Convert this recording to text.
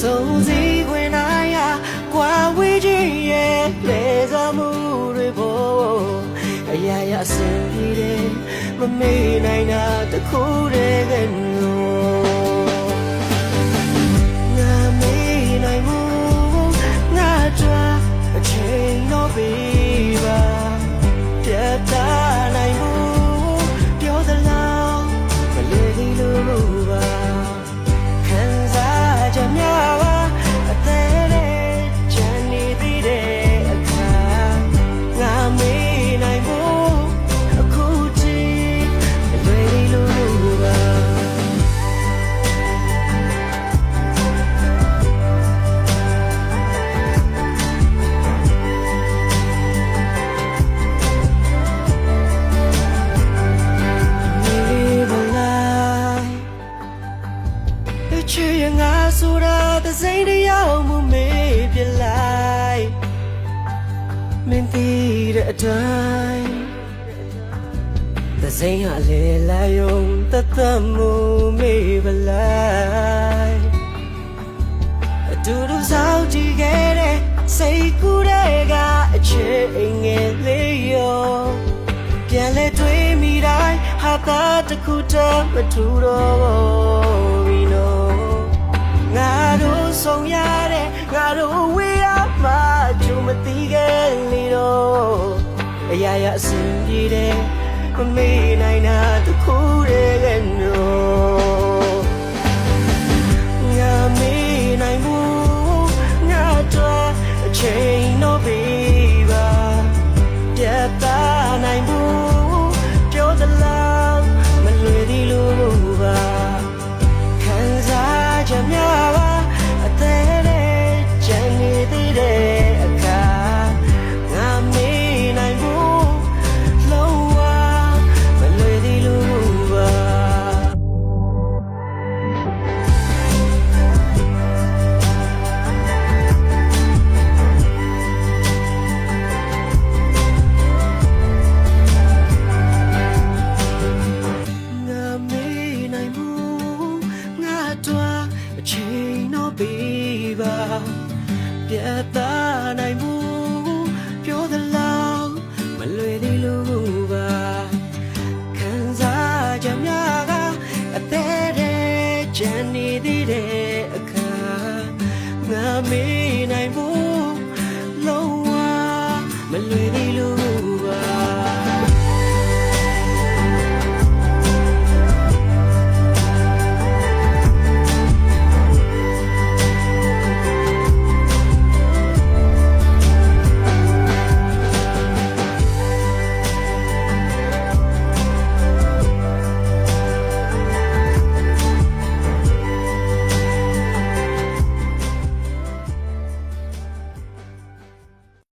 ဆုံးစီခွင်နိုင်ရကွာဝေးခြင်းရဲ့လေသာမှုတွေပေါ်အရာရာအစင်ပြေတယ်မမေ့နိုင်တာတခုတည်းကနော်ငါမေ့နိုင်မှုငါကြွားအချိန်တော့ပြီပါပြတ်သားနိုင်မှုပြောသလားမလေဒီလိုပါခံစားချက်များပါအသေးလေးချမ်းနေသေးတဲ့အခါငါမေ့နိုင်မှုအခုကြည့်မလေဒီလိုပါချစ်ရငါဆိုတာသစိမ့်တရားမှုမေးပြလိုက်မင်းသိတဲ့အတိုင်းသစိမ့်ဟာလေလာယုံတသက်မှုမေးပလိုက်အတူတူစောင့်ကြည့်ခဲ့တဲ့စိတ်ကူးတဲ့ကအချစ်ငယ်လေးရောပြန်လဲတွေးမိတိုင်းဟာတာတခုတည်းမထူတော့ဘူးနော်ငါတို့ဆုံးရတဲ့ငါတို့ဝေးရမှာကျုံမသိခဲ့လေတော့အရာရာအစင်ပြေတယ်မမေ့နိုင်တာတခုတည်းကနော်ငါမေ့နိုင်မှုငါတော့အချိန်တော့ပြီပါပြတ်သားနိုင်မှုပြောသလားမလွယ်သေးလို့ပါခံစားချက်များပါအသေးလေးချမ်းနေသေးတဲ့အခါငါမေ့နိုင်မှုလုံးဝမလွယ်သေးလို့ပါအချိန်တော့ပြီပါပြတ်သားနိုင်မှုပြောသလားမလွယ်သေးလို့ပါခံစားချက်များကအသေးသေးချမ်းနေသေးတဲ့အခါငါမေ့နိုင်မှုလုံးဝမလွယ်သေးလို့